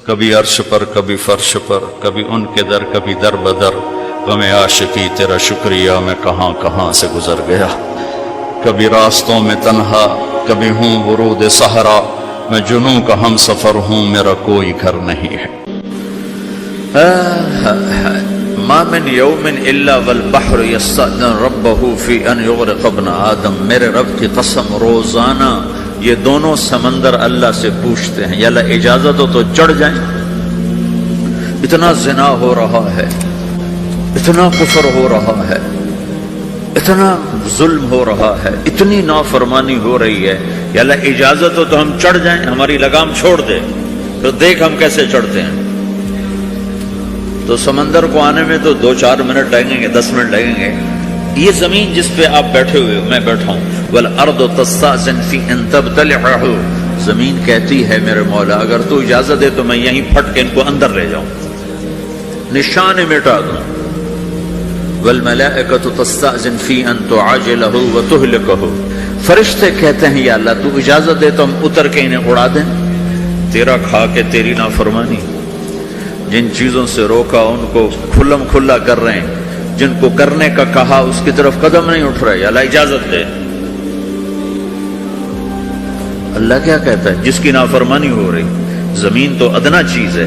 کبھی عرش پر کبھی فرش پر، کبھی ان کے در کبھی در بدر، غم عاشقی تیرا شکریہ میں کہاں کہاں سے گزر گیا، کبھی راستوں میں تنہا کبھی ہوں ورود صحرا، میں جنوں کا ہم سفر ہوں میرا کوئی گھر نہیں ہے۔ ما من یوم الا والبحر یستأذن ربہ فی ان یغرق ابن آدم، میرے رب کی قسم روزانہ یہ دونوں سمندر اللہ سے پوچھتے ہیں یا اللہ اجازت ہو تو چڑھ جائیں، اتنا زنا ہو رہا ہے، اتنا کفر ہو رہا ہے، اتنا ظلم ہو رہا ہے، اتنی نافرمانی ہو رہی ہے، یا اللہ اجازت ہو تو ہم چڑھ جائیں، ہماری لگام چھوڑ دے تو دیکھ ہم کیسے چڑھتے ہیں۔ تو سمندر کو آنے میں تو 2-4 منٹ لگیں گے، 10 منٹ لگیں گے۔ یہ زمین جس پہ آپ بیٹھے ہوئے میں بیٹھا ہوں، والارض تستأذن فی ان تبتلعہ، زمین کہتی ہے میرے مولا اگر تو اجازت دے تو میں یہیں پھٹ کے ان کو اندر لے جاؤں، نشان مٹا دوں۔ والملائکۃ تستأذن فی ان تعاجلہ وتہلکہ، فرشتے کہتے ہیں یا اللہ تو اجازت دے تو ہم اتر کے انہیں اڑا دیں، تیرا کھا کے تیری نافرمانی، جن چیزوں سے روکا ان کو کھلم کھلا کر رہے ہیں، جن کو کرنے کا کہا اس کی طرف قدم نہیں اٹھ رہے، یا اللہ اجازت دے۔ اللہ کیا کہتا ہے؟ جس کی نافرمانی ہو رہی، زمین تو ادنا چیز ہے،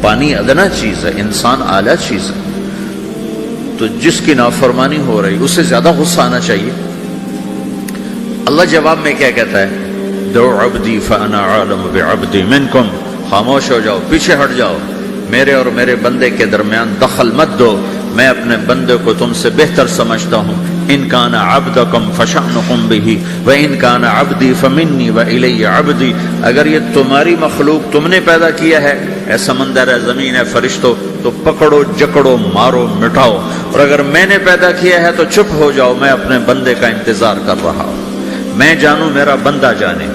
پانی ادنا چیز ہے، انسان اعلیٰ چیز ہے، تو جس کی نافرمانی ہو رہی اسے زیادہ غصہ آنا چاہیے۔ اللہ جواب میں کیا کہتا ہے؟ دعو عبدی فانا عالم بعبدی منکم، خاموش ہو جاؤ، پیچھے ہٹ جاؤ، میرے اور میرے بندے کے درمیان دخل مت دو، میں اپنے بندے کو تم سے بہتر سمجھتا ہوں۔ ان کان عبدکم فشأنکم بہ وان کان عبدی فمنی والی عبدی، اگر یہ تمہاری مخلوق تم نے پیدا کیا ہے، اے سمندر ہے، زمین ہے، فرشتوں، تو پکڑو جکڑو مارو مٹاؤ، اور اگر میں نے پیدا کیا ہے تو چپ ہو جاؤ، میں اپنے بندے کا انتظار کر رہا ہوں، میں جانوں میرا بندہ جانے۔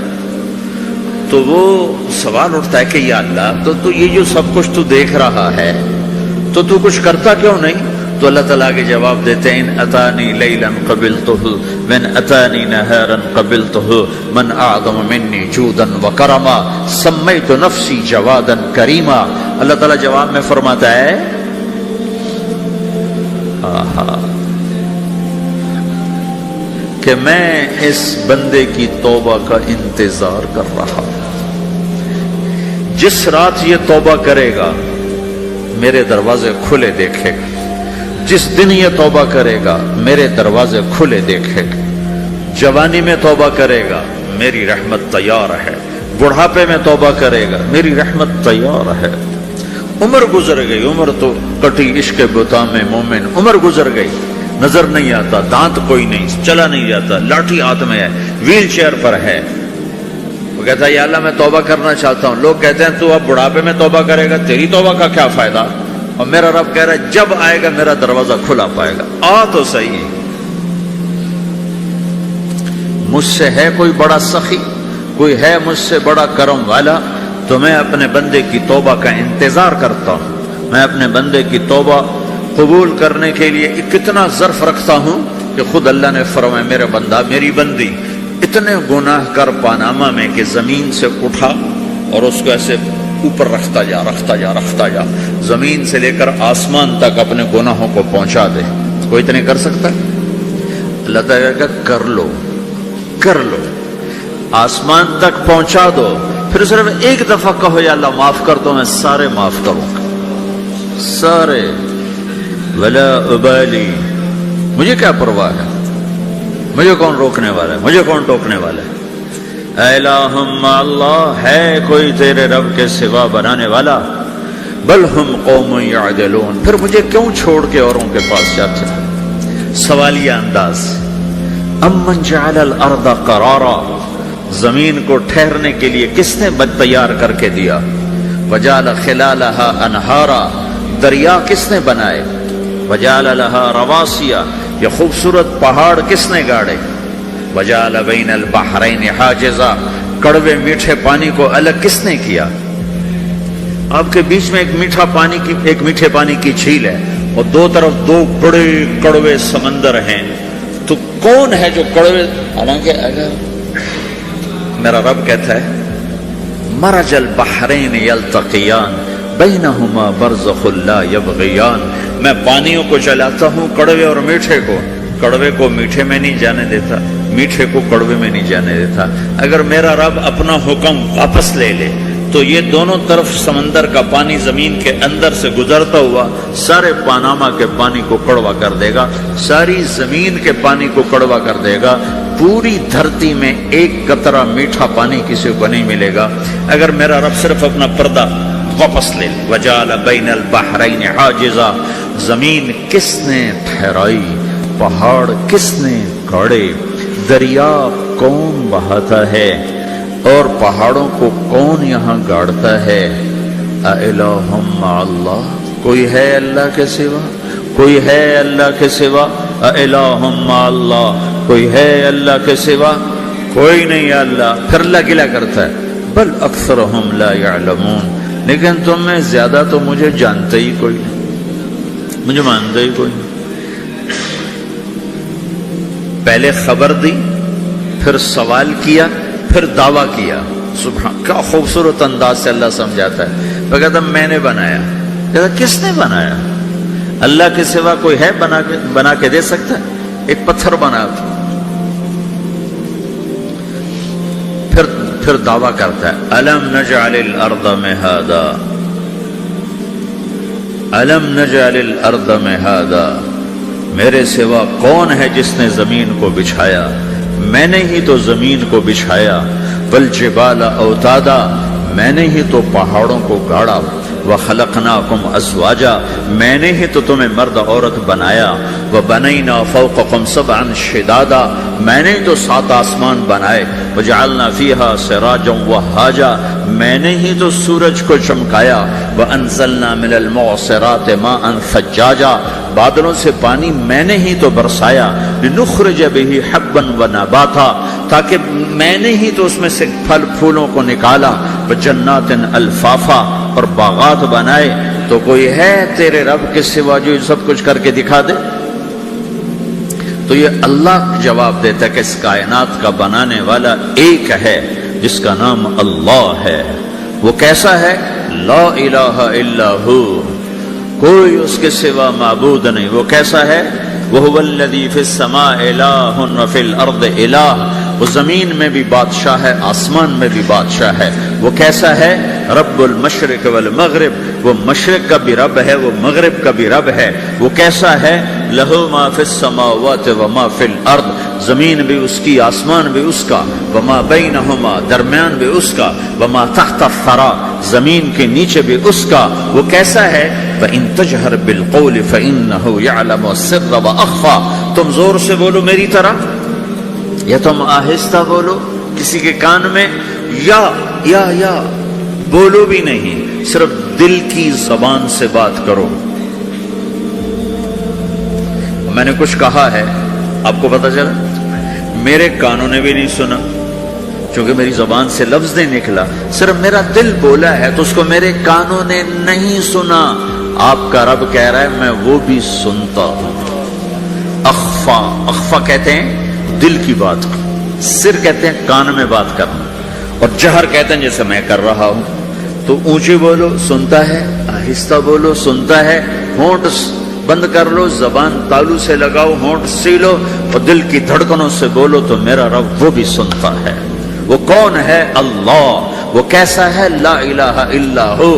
تو وہ سوال اٹھتا ہے کہ یا اللہ تو یہ جو سب کچھ تو دیکھ رہا ہے تو کچھ کرتا کیوں نہیں؟ تو اللہ تعالیٰ کے جواب دیتے ہیں ان اتانی لیلا قبلتہ من اتانی نہارا قبلتہ من اعظم منی جودا وکرما سمیت نفسی جوادا کریما۔ اللہ تعالیٰ جواب میں فرماتا ہے کہ میں اس بندے کی توبہ کا انتظار کر رہا ہوں، جس رات یہ توبہ کرے گا میرے دروازے کھلے دیکھے گا، جس دن یہ توبہ کرے گا میرے دروازے کھلے دیکھے گا، جوانی میں توبہ کرے گا میری رحمت تیار ہے، بڑھاپے میں توبہ کرے گا میری رحمت تیار ہے۔ عمر گزر گئی، عمر تو کٹی عشق بتا میں مومن، عمر گزر گئی، نظر نہیں آتا، دانت کوئی نہیں، چلا نہیں جاتا، لاٹھی ہاتھ میں ہے، ویل چیئر پر ہے، وہ کہتا ہے یا اللہ میں توبہ کرنا چاہتا ہوں۔ لوگ کہتے ہیں تو اب بڑھاپے میں توبہ کرے گا، تیری توبہ کا کیا فائدہ؟ اور میرا رب کہہ رہا ہے جب آئے گا میرا دروازہ کھلا پائے گا، آ تو صحیح۔ مجھ سے ہے کوئی بڑا سخی، کوئی ہے مجھ سے بڑا کرم والا، تو میں اپنے بندے کی توبہ کا انتظار کرتا ہوں، میں اپنے بندے کی توبہ قبول کرنے کے لیے کتنا ظرف رکھتا ہوں کہ خود اللہ نے فرمایا میرا بندہ میری بندی اتنے گناہ کر پاناما میں کہ زمین سے اٹھا اور اس کو ایسے اوپر رکھتا جا، زمین سے لے کر آسمان تک اپنے گناہوں کو پہنچا دے۔ کوئی اتنے کر سکتا ہے؟ اللہ تعالیٰ کا کر لو، آسمان تک پہنچا دو، پھر صرف ایک دفعہ کہو یا اللہ معاف کر دو، میں سارے معاف کروں گا، سارے، ولا ابالی، مجھے کیا پرواہ ہے، مجھے کون روکنے والا ہے، مجھے کون ٹوکنے والا ہے؟ اے الہم اللہ، ہے کوئی تیرے رب کے سوا بنانے والا؟ بل ہم قوم یعدلون، پھر مجھے کیوں چھوڑ کے اوروں کے پاس جاتے ہیں؟ سوالیہ انداز۔ امن جعل الارض قرارا، زمین کو ٹھہرنے کے لیے کس نے تیار کر کے دیا؟ وجعل خلالہا انہارا، دریا کس نے بنائے؟ وجعل لہا رواسیا، یہ خوبصورت پہاڑ کس نے گاڑے؟ وجعل بین البحرین حاجزا، کڑوے میٹھے پانی کو الگ کس نے کیا؟ آپ کے بیچ میں ایک میٹھے پانی کی جھیل ہے اور دو طرف دو بڑے کڑوے سمندر ہیں، تو کون ہے جو کڑوے؟ حالانکہ اگر میرا رب کہتا ہے مرج البحرین یلتقیان بینہما برزخ لا یبغیان، میں پانیوں کو چلاتا ہوں، کڑوے اور میٹھے کو، کڑوے کو میٹھے میں نہیں جانے دیتا، میٹھے کو کڑوے میں نہیں جانے دیتا۔ اگر میرا رب اپنا حکم واپس لے لے تو یہ دونوں طرف سمندر کا پانی زمین کے اندر سے گزرتا ہوا سارے پاناما کے پانی کو کڑوا کر دے گا، ساری زمین کے پانی کو کڑوا کر دے گا، پوری دھرتی میں ایک قطرہ میٹھا پانی کسی کو نہیں ملے گا اگر میرا رب صرف اپنا پردہ واپس لے لے۔ وَجَعَلَ بَيْنَ الْبَحْرَيْنِ حَاجِزًا، زمین کس نے ٹھہرائی، پہاڑ کس نے گاڑے، دریا کون بہاتا ہے اور پہاڑوں کو کون یہاں گاڑتا ہے؟ اَإِلَٰهٌ مَّعَ اللَّهِ، کوئی ہے اللہ کے سوا؟ کوئی ہے اللہ کے سوا؟ اِلَٰهٌ مَّعَ اللَّهِ، کوئی ہے اللہ کے سوا؟ کوئی نہیں ہے اللہ۔ پھر اللہ گلہ کرتا ہے بل اکثرهم لا يعلمون، لیکن تم میں زیادہ تو مجھے جانتے ہی کوئی نہیں، مجھے مانتے ہی کوئی نہیں۔ پہلے خبر دی، پھر سوال کیا، پھر دعویٰ کیا۔ سبحان، کیا خوبصورت انداز سے اللہ سمجھاتا ہے۔ وہ کہتا میں نے بنایا، کہتا کس نے بنایا؟ اللہ کے سوا کوئی ہے بنا کے دے سکتا ہے؟ ایک پتھر بنا تھا۔ پھر دعویٰ کرتا ہے الم نجعل الارض مہادا، الم نجعل الارض مہادا، میرے سوا کون ہے جس نے زمین کو بچھایا؟ میں نے ہی تو زمین کو بچھایا۔ والجبال اوتادا، میں نے ہی تو پہاڑوں کو گاڑا۔ وخلقناکم ازواجا، میں نے ہی تو تمہیں مرد عورت بنایا۔ وبنینا فوقکم سبعا شدادا، میں نے تو 7 آسمان بنائے۔ وجعلنا فیہا سراجا وہاجا، میں نے ہی تو سورج کو چمکایا۔ وانزلنا من المعصرات ماء ثجاجا، بادلوں سے پانی میں نے ہی تو برسایا۔ لنخرج به حبا ونباتا، تاکہ میں نے ہی تو اس میں سے پھل پھولوں کو نکالا۔ وجنات الفافا، اور باغات بنائے۔ تو کوئی ہے تیرے رب کے سوا جو سب کچھ کر کے دکھا دے؟ تو یہ اللہ جواب دیتا ہے کہ اس کائنات کا بنانے والا ایک ہے جس کا نام اللہ ہے۔ وہ کیسا ہے؟ لا الہ الا ہو، کوئی اس کے سوا معبود نہیں۔ وہ کیسا ہے؟ وَهُوَ الَّذِي فِي السَّمَاءِ إِلَٰهٌ وَفِي الْأَرْضِ إِلَٰهٌ، وہ زمین میں بھی بادشاہ ہے، آسمان میں بھی بادشاہ ہے۔ وہ کیسا ہے؟ رب المشرق والمغرب، وہ مشرق کا بھی رب ہے، وہ مغرب کا بھی رب ہے۔ وہ کیسا ہے؟ لَهُ مَا فِي السَّمَاوَاتِ وَمَا فِي الْأَرْضِ، زمین بھی اس کی، آسمان بھی اس کا۔ وَمَا بَيْنَهُمَا، درمیان بھی اس کا۔ وَمَا تَحْتَ الثَّرَىٰ، زمین کے نیچے بھی اس کا۔ وہ کیسا ہے؟ وَإِن تَجْهَرْ بِالْقَوْلِ فَإِنَّهُ يَعْلَمُ السِّرَّ وَأَخْفَىٰ، تم زور سے بولو میری طرح، یا تم آہستہ بولو کسی کے کان میں، یا بولو بھی نہیں، صرف دل کی زبان سے بات کرو۔ میں نے کچھ کہا ہے، آپ کو پتہ چلا؟ میرے کانوں نے بھی نہیں سنا، چونکہ میری زبان سے لفظ نہیں نکلا، صرف میرا دل بولا ہے تو اس کو میرے کانوں نے نہیں سنا۔ آپ کا رب کہہ رہا ہے میں وہ بھی سنتا ہوں۔ اخفا کہتے ہیں دل کی بات کو، سر کہتے ہیں کان میں بات کرنا، اور جہر کہتے ہیں جیسے میں کر رہا ہوں۔ تو اونچی بولو سنتا ہے، آہستہ بولو سنتا ہے، ہونٹ بند کر لو، زبان تالو سے لگاؤ، ہونٹ سیلو اور دل کی دھڑکنوں سے بولو تو میرا رب وہ بھی سنتا ہے۔ وہ کون ہے؟ اللہ۔ وہ کیسا ہے؟ لا الہ الا ہو۔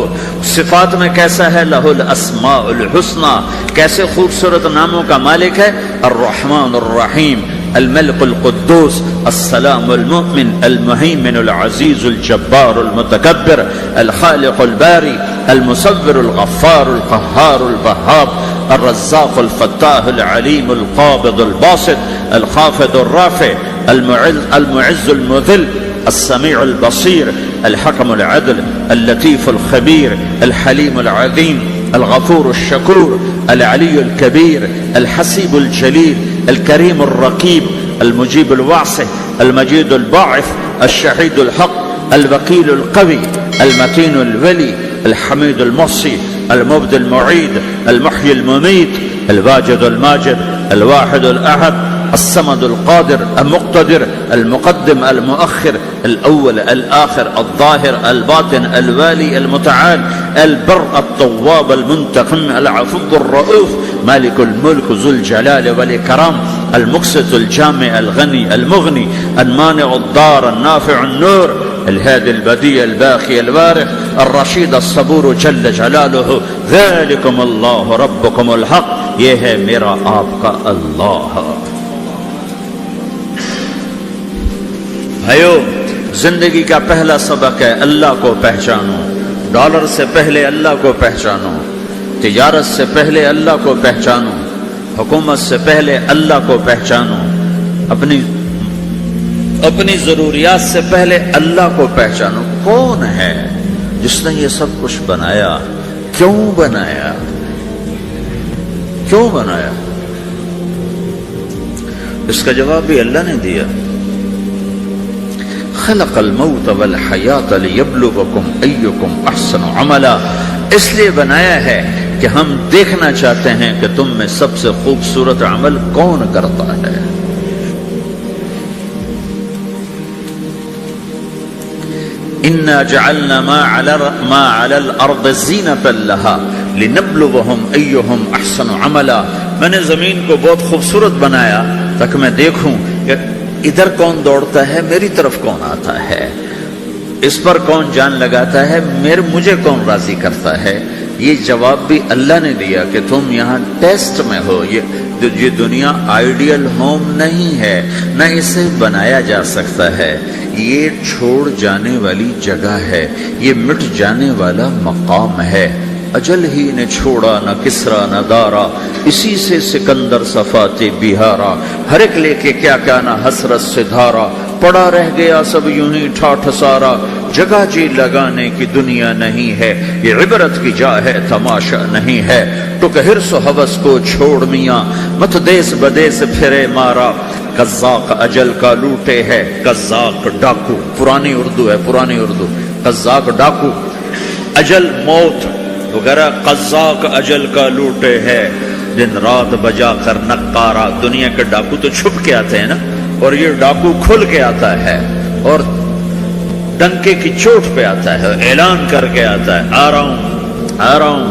صفات میں کیسا ہے؟ لہ الاسماء الحسنی، کیسے خوبصورت ناموں کا مالک ہے؟ الرحمن الرحیم، الملك القدوس، السلام المؤمن، المهيمن العزيز الجبار المتكبر، الخالق الباري، المصور الغفار القهار الوهاب، الرزاق الفتاح العليم القابض الباسط، الخافض الرافع، المعز المذل، السميع البصير، الحكم العدل، اللطيف الخبير، الحليم العظيم، الغفور الشكور، العلي الكبير، الحسيب الجليل، الكريم الرقيب، المجيب الواسع، المجيد الباعث، الشهيد الحق، الوكيل القوي، المتين الولي، الحميد المحصي، المبدي المعيد، المحيي المميت، الواجد الماجد، الواحد الأحد، الصمد القادر المقتدر، المقدم المؤخر الأول الآخر الظاهر الباطن الوالي المتعال البر التواب المنتقم العفو الرؤوف مالك الملك ذو الجلال والإكرام المقسط الجامع الغني المغني المانع الضار النافع النور الهادي البديع الباقي الوارث الرشيد الصبور جل جلاله ذلكم اللہ ربکم الحق، یہ ہے میرا آپ کا اللہ۔ بھائیو، زندگی کا پہلا سبق ہے اللہ کو پہچانو۔ ڈالر سے پہلے اللہ کو پہچانو، تجارت سے پہلے اللہ کو پہچانو، حکومت سے پہلے اللہ کو پہچانو، اپنی ضروریات سے پہلے اللہ کو پہچانو۔ کون ہے جس نے یہ سب کچھ بنایا؟ کیوں بنایا؟ کیوں بنایا؟ اس کا جواب بھی اللہ نے دیا۔ خلق الموت والحیات لیبلوکم ایکم احسن عملا، اس لیے بنایا ہے کہ ہم دیکھنا چاہتے ہیں کہ تم میں سب سے خوبصورت عمل کون کرتا ہے۔ انا جعلنا ما علی الارض زینۃ لها لنبلوہم ایہم احسن عملا، میں نے زمین کو بہت خوبصورت بنایا تاکہ میں دیکھوں کہ ادھر کون دوڑتا ہے، میری طرف کون آتا ہے، اس پر کون جان لگاتا ہے، مجھے کون راضی کرتا ہے۔ یہ جواب بھی اللہ نے دیا کہ تم یہاں ٹیسٹ میں ہو۔ یہ دنیا آئیڈیل ہوم نہیں ہے، نہ اسے بنایا جا سکتا ہے، یہ چھوڑ جانے والی جگہ ہے، یہ مٹ جانے والا مقام ہے۔ اجل ہی نے چھوڑا نہ کسرا نہ دارا، اسی سے سکندر صفات بہارا، ہر ایک لے کے کیا کیا نہ حسرت سے دھارا، پڑا رہ گیا سب یوں ہی ٹھاٹھ سارا، جگہ جی لگانے کی دنیا نہیں ہے، یہ عبرت کی جا ہے تماشا نہیں ہے، ٹک حرص و حوث کو چھوڑ میاں، مت دیس بدیس پھرے مارا، قزاق اجل کا لوٹے ہے، قزاق ڈاکو، پرانی اردو ہے، پرانی اردو، قزاق ڈاکو، اجل موت وغیرہ، قزاق اجل کا لوٹے ہے، دن رات بجا کر نقارا۔ دنیا کے ڈاکو تو چھپ کے آتے ہیں نا، اور یہ ڈاکو کھل کے آتا ہے اور ڈنکے کی چوٹ پہ آتا ہے، اعلان کر کے آتا ہے، آ رہا ہوں آ رہا ہوں۔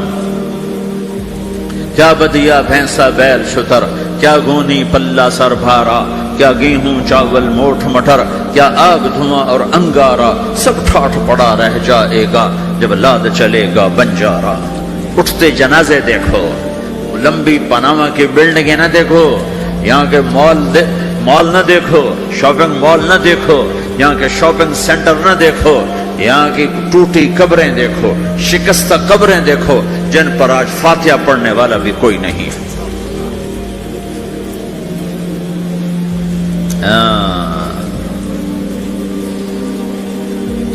کیا بدیا بھینسا بیل شتر، کیا گونی پلہ سر بھارا، کیا گیہوں چاول موٹھ مٹر، کیا آگ دھواں اور انگارا، سب ٹھاٹھ پڑا رہ جائے گا جب لاد چلے گا بنجارا۔ اٹھتے جنازے دیکھو، لمبی پاناما کی بلڈنگیں نہ دیکھو، یہاں کے مال نہ دیکھو، شاپنگ مال نہ دیکھو، یہاں کے شاپنگ سینٹر نہ دیکھو، یہاں کی ٹوٹی قبریں دیکھو، شکستہ قبریں دیکھو جن پر آج فاتحہ پڑھنے والا بھی کوئی نہیں ہے۔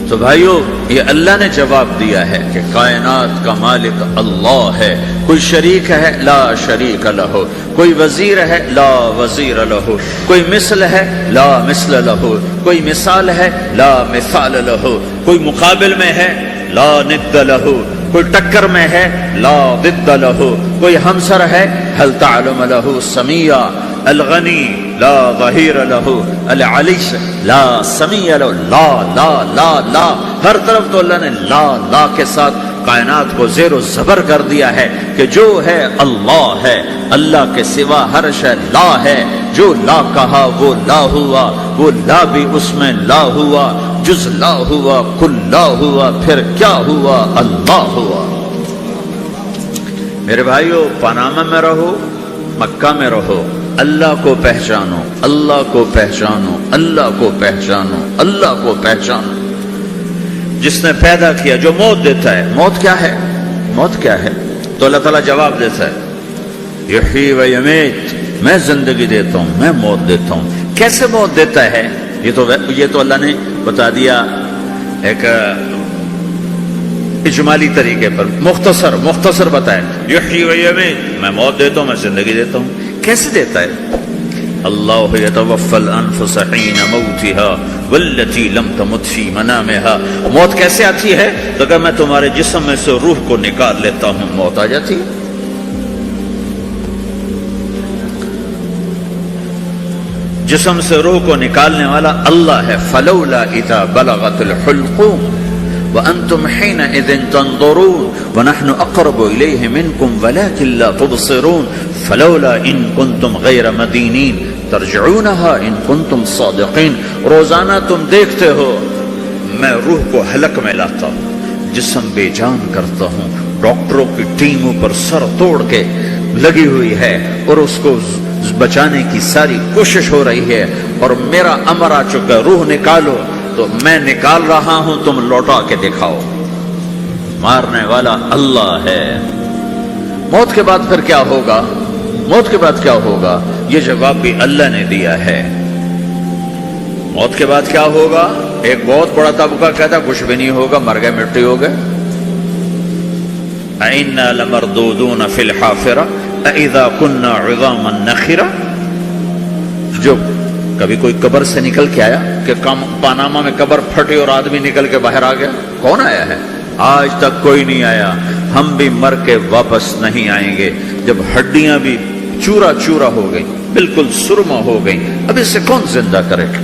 تو بھائیو، یہ اللہ نے جواب دیا ہے کہ کائنات کا مالک اللہ ہے، کوئی شریک ہے لا شریک لہ، کوئی وزیر ہے لا وزیر لہ، کوئی مثل ہے لا مثل لہ، کوئی مثال ہے لا مثال لہ، کوئی مقابل میں ہے لا ند لہ، کوئی ٹکر میں ہے لا ضد لہ، کوئی ہمسر ہے هل تعلم لہ سمیہ، الغنی لا ظہیر لہ، العلی لا سمیع لہ، لا لا لا لا، ہر طرف تو اللہ نے لا لا کے ساتھ کائنات کو زیر و زبر کر دیا ہے کہ جو ہے اللہ ہے، اللہ کے سوا ہر شے لا ہے، جو لا کہا وہ لا ہوا، وہ لا بھی اس میں لا ہوا، جز لا ہوا کل لا ہوا، پھر کیا ہوا؟ اللہ ہوا۔ میرے بھائیو، پاناما میں رہو، مکہ میں رہو، اللہ کو پہچانو، اللہ کو پہچانو، اللہ کو پہچانو، اللہ کو پہچانو۔ جس نے پیدا کیا، جو موت دیتا ہے، موت کیا ہے؟ موت کیا ہے؟ تو اللہ تعالیٰ جواب دیتا ہے، یحیی و یمیت، میں زندگی دیتا ہوں، میں موت دیتا ہوں۔ کیسے موت دیتا ہے؟ یہ تو اللہ نے بتا دیا ایک اجمالی طریقے پر، مختصر بتایا، یحیی و یمیت، میں موت دیتا ہوں، میں زندگی دیتا ہوں۔ کیسے دیتا ہے؟ اللہ یتوفی الانفس حین موتها والتی لم تمت فی منامها۔ موت کیسے آتی ہے؟ تو اگر میں تمہارے جسم میں سے روح کو نکال لیتا ہوں، موت آ جاتی ہے۔ جسم سے روح کو نکالنے والا اللہ ہے. فلولا اذا بلغت الحلقوم وانتم حينئذ تنظرون ونحن اقرب اليه منكم ولكن لا تبصرون فلولا ان كنتم غير مدينين ترجعونها ان كنتم صادقين. روزانہ تم دیکھتے ہو میں روح کو حلق میں لاتا ہوں، جسم بے جان کرتا ہوں، ڈاکٹروں کی ٹیم اوپر سر توڑ کے لگی ہوئی ہے اور اس کو بچانے کی ساری کوشش ہو رہی ہے، اور میرا امر آ چکا، روح نکالو، تو میں نکال رہا ہوں، تم لوٹا کے دکھاؤ. مارنے والا اللہ ہے. موت کے بعد پھر کیا ہوگا؟ موت کے بعد کیا ہوگا؟ یہ جواب بھی اللہ نے دیا ہے. موت کے بعد کیا ہوگا؟ ایک بہت بڑا طبقہ کہتا کچھ بھی نہیں ہوگا، مر گئے، مٹی ہو گئے. اِنَّا لَمَرْدُودُونَ فِي الْحَافِرَةِ اَإِذَا كُنَّا عِظَامًا نَخِرَةً. جو کبھی کوئی قبر سے نکل کے آیا کہ پاناما میں قبر پھٹی اور آدمی نکل کے باہر آ گیا؟ کون آیا ہے؟ آج تک کوئی نہیں آیا. ہم بھی مر کے واپس نہیں آئیں گے. جب ہڈیاں بھی چورا چورا ہو گئی، بالکل سرما ہو گئی، اب اس سے کون زندہ کرے گا؟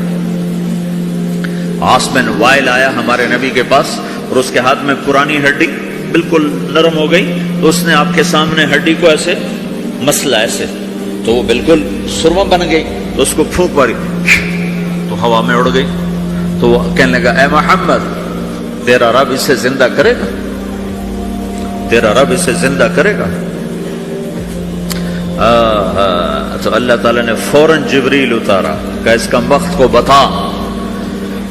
آسمن وائل آیا ہمارے نبی کے پاس اور اس کے ہاتھ میں پرانی ہڈی بالکل نرم ہو گئی، تو اس نے آپ کے سامنے ہڈی کو ایسے مسلا، ایسے تو وہ بالکل سرما بن گئی. تو اس کو پھونک ماری تو ہوا میں اڑ گئی. تو وہ کہنے لگا اے محمد، تیرا رب اسے زندہ کرے گا؟ تیرا رب اسے زندہ کرے گا؟ تو اللہ تعالیٰ نے فوراً جبریل اتارا کہ اس کا وقت کو بتا.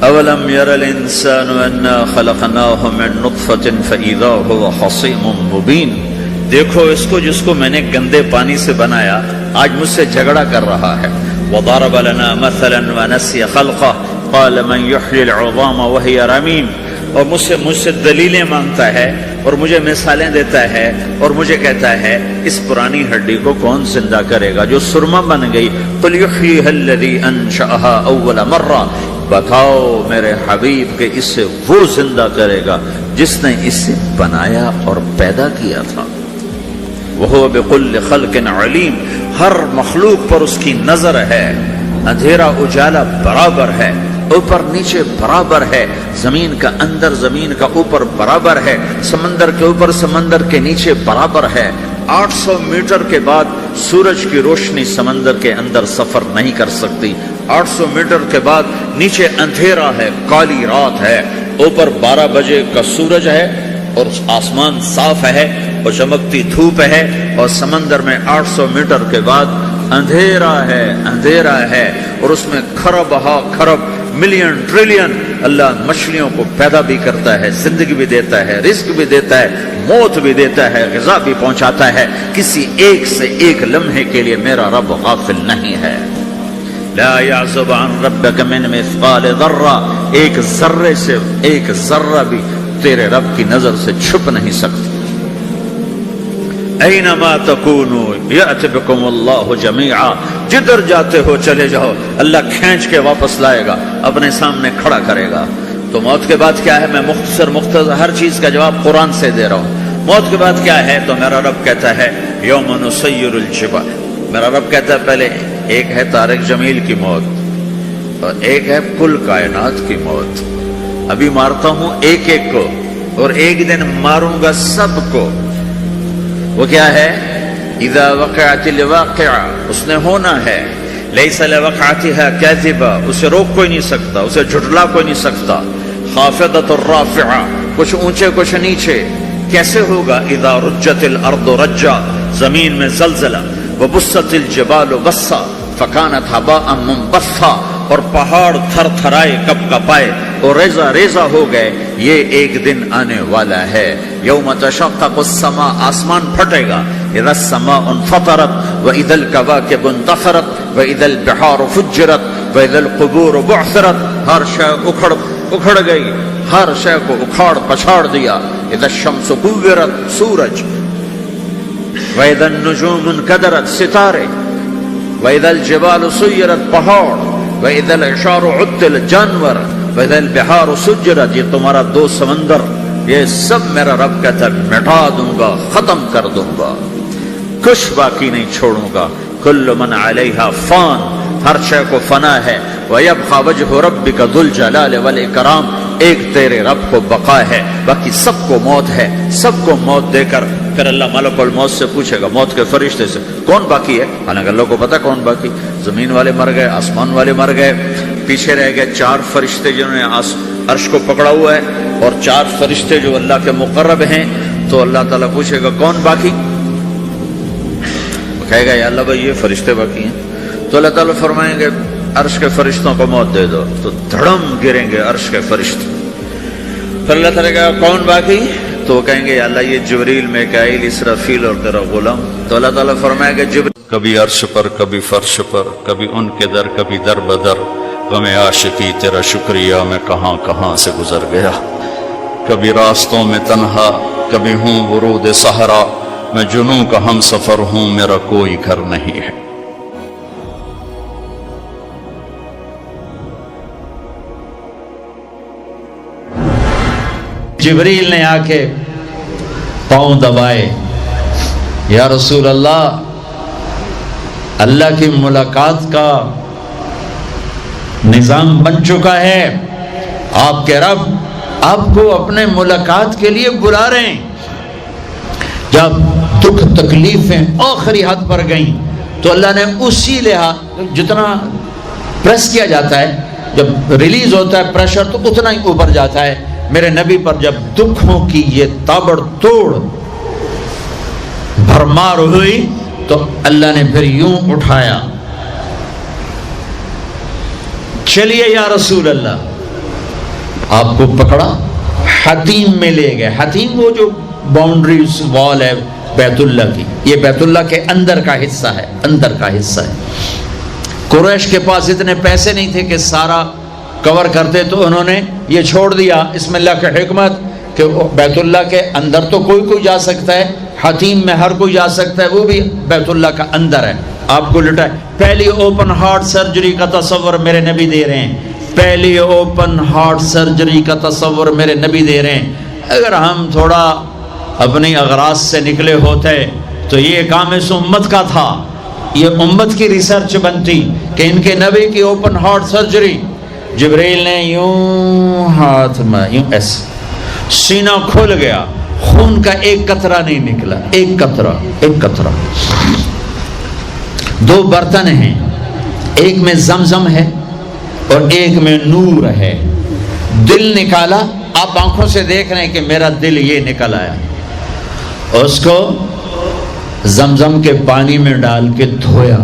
اولم یر الانسان انا خلقناہ من نطفۃ فاذا هو خصیم مبین. دیکھو اس کو جس کو میں نے گندے پانی سے بنایا، آج مجھ سے جھگڑا کر رہا ہے. وضرب لنا مثلا ونسی خلقہ قال من یحیی العظام وہی رمیم. اور مجھ سے دلیلیں مانگتا ہے اور مجھے مثالیں دیتا ہے اور مجھے کہتا ہے اس پرانی ہڈی کو کون زندہ کرے گا جو سرما بن گئی. قل یحییھا الذی انشأھا اول مرہ. بتاؤ میرے حبیب کہ اس سے وہ زندہ کرے گا جس نے اسے بنایا اور پیدا کیا تھا. وہو بکل خلق علیم. ہر مخلوق پر اس کی نظر ہے. اندھیرا اجالا برابر ہے، اوپر نیچے برابر ہے، زمین کا اندر زمین کا اوپر برابر ہے، سمندر کے اوپر سمندر کے نیچے برابر ہے. 800 میٹر کے بعد سورج کی روشنی سمندر کے اندر سفر نہیں کر سکتی. 800 میٹر کے بعد نیچے اندھیرا ہے، کالی رات ہے، اوپر 12 بجے کا سورج ہے اور آسمان صاف ہے اور چمکتی دھوپ ہے، اور سمندر میں 800 میٹر کے بعد اندھیرا ہے اور اس میں کھرب ہا کھرب ملین ٹریلین اللہ مچھلیوں کو پیدا بھی کرتا ہے، زندگی بھی دیتا ہے، رزق بھی دیتا ہے، موت بھی دیتا ہے، غذا بھی پہنچاتا ہے. کسی ایک سے ایک لمحے کے لیے میرا رب غافل نہیں ہے. لا يعزب عن ربك من مثقال ذرہ. ایک ذرے سے ایک ذرہ بھی تیرے رب کی نظر سے چھپ نہیں سکتا. اینما تکونوا یأتی بکم اللہ جمیعا. جدھر جاتے ہو چلے جاؤ، اللہ کھینچ کے واپس لائے گا، اپنے سامنے کھڑا کرے گا. تو موت کے بعد کیا ہے؟ میں مختصر ہر چیز کا جواب قرآن سے دے رہا ہوں. موت کے بعد کیا ہے؟ تو میرا رب کہتا ہے یوم نسیر الجبال. میرا رب کہتا ہے پہلے ایک ہے طارق جمیل کی موت اور ایک ہے کل کائنات کی موت. ابھی مارتا ہوں ایک ایک کو اور ایک دن ماروں گا سب کو. وہ کیا ہے؟ اذا وقعت الواقعہ، اس نے ہونا ہے. لیس لوقعتها کاذبہ، اسے روک کوئی نہیں سکتا، اسے جھٹلا کوئی نہیں سکتا. خافضۃ الرافعہ، کچھ اونچے کچھ نیچے. کیسے ہوگا؟ اذا رجت الارض رجا، زمین میں زلزلہ. وبست الجبال بسا فکانت هباء منبثا، اور پہاڑ تھر تھرائے کپ کپائے اور ریزہ ریزہ ہو گئے. یہ ایک دن آنے والا ہے. یوم تشقق السماء، آسمان پھٹے گا. اذا السماء انفطرت واذا الكواكب انتثرت واذا البحار فجرت واذا القبور بعثرت. ہر شے اکھڑ گئی، ہر شے کو اکھاڑ پچھاڑ دیا. اذا الشمس كورت، سورج. واذا النجوم انكدرت، ستارے. واذا الجبال سيرت، پہاڑ. وَإِذَا الْعِشَارُ عُطِّلَتْ، جانور. وَإِذَا الْبِحَارُ سُجِّرَتْ، یہ تمہارا دو سمندر، یہ سب میرا رب کہتا ہے مٹا دوں گا، ختم کر دوں گا، کچھ باقی نہیں چھوڑوں گا. کل من علیہا فان، ہر شے کو فنا ہے. وَيَبْقَى وَجْهُ رَبِّكَ ذُو الْجَلَالِ وَالْإِكْرَامِ، ایک تیرے رب کو بقا ہے، باقی سب کو موت ہے. سب کو موت دے کر پھر اللہ ملک الموت سے پوچھے گا، موت کے فرشتے سے، کون باقی ہے؟ حالانکہ اللہ کو پتا کون باقی. زمین والے مر گئے، آسمان والے مر گئے، پیچھے رہ گئے 4 فرشتے جنہوں نے عرش کو پکڑا ہوا ہے، اور 4 فرشتے جو اللہ کے مقرب ہیں. تو اللہ تعالیٰ پوچھے گا کون باقی؟ کہے گا یا اللہ بھائی یہ فرشتے باقی ہیں. تو اللہ تعالیٰ فرمائیں گے عرش کے فرشتوں کو موت دے دو، تو دھڑم گریں گے عرش کے فرشتے. پھر اللہ تعالیٰ کہا کون باقی؟ تو وہ کہیں گے یا اللہ یہ جبریل، میکائیل، اسرافیل اور تیرا غلام. تو اللہ تعالیٰ فرمائے گا جبریل کبھی عرش پر، کبھی فرش پر، کبھی ان کے در، کبھی در بدر، غم عاشقی تیرا شکریہ میں کہاں کہاں سے گزر گیا. کبھی راستوں میں تنہا، کبھی ہوں ورود صحرا، میں جنوں کا ہم سفر ہوں، میرا کوئی گھر نہیں ہے. جبریل نے آ کے پاؤں دبائے، یا رسول اللہ، اللہ کی ملاقات کا نظام بن چکا ہے، آپ کے رب آپ کو اپنے ملاقات کے لیے بلا رہے ہیں. جب دکھ تکلیفیں آخری حد پر گئیں تو اللہ نے اسی لحاظ، جتنا پریس کیا جاتا ہے جب ریلیز ہوتا ہے پریشر تو اتنا ہی اوپر جاتا ہے. میرے نبی پر جب دکھوں کی یہ تابڑ توڑ بھرمار ہوئی تو اللہ نے پھر یوں اٹھایا، چلیے یا رسول اللہ. آپ کو پکڑا، حتیم میں لے گئے. حتیم وہ جو باؤنڈریز وال ہے بیت اللہ کی، یہ بیت اللہ کے اندر کا حصہ ہے، اندر کا حصہ ہے. قریش کے پاس اتنے پیسے نہیں تھے کہ سارا کور کرتے، تو انہوں نے یہ چھوڑ دیا. اس میں اللہ کی حکمت کہ بیت اللہ کے اندر تو کوئی جا سکتا ہے، حتیم میں ہر کوئی جا سکتا ہے، وہ بھی بیت اللہ کا اندر ہے. آپ کو لٹائے. پہلی اوپن ہارٹ سرجری کا تصور میرے نبی دے رہے ہیں، پہلی اوپن ہارٹ سرجری کا تصور میرے نبی دے رہے ہیں. اگر ہم تھوڑا اپنی اغراض سے نکلے ہوتے تو یہ کام اس امت کا تھا، یہ امت کی ریسرچ بنتی کہ ان کے نبی کی اوپن ہارٹ سرجری. جبریل نے یوں ہاتھ میں یوں ایسے، سینہ کھل گیا، خون کا ایک قطرہ نہیں نکلا، ایک قطرہ. 2 برتن ہیں، ایک میں زمزم ہے اور ایک میں نور ہے. دل نکالا، آپ آنکھوں سے دیکھ رہے ہیں کہ میرا دل یہ نکل آیا. اس کو زمزم کے پانی میں ڈال کے دھویا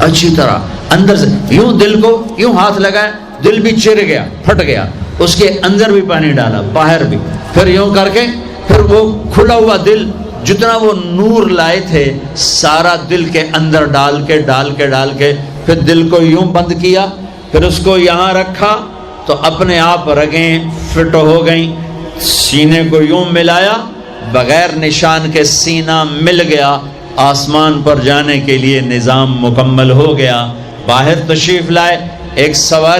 اچھی طرح اندر سے، یوں دل کو یوں ہاتھ لگایا، دل بھی چر گیا، پھٹ گیا. اس کے اندر بھی پانی ڈالا، باہر بھی، پھر یوں کر کے پھر وہ کھلا ہوا دل جتنا وہ نور لائے تھے سارا دل کے اندر ڈال کے پھر دل کو یوں بند کیا. پھر اس کو یہاں رکھا تو اپنے آپ رگیں فٹ ہو گئیں. سینے کو یوں ملایا، بغیر نشان کے سینہ مل گیا. آسمان پر جانے کے لیے نظام مکمل ہو گیا. باہر تشریف لائے، ایک سواری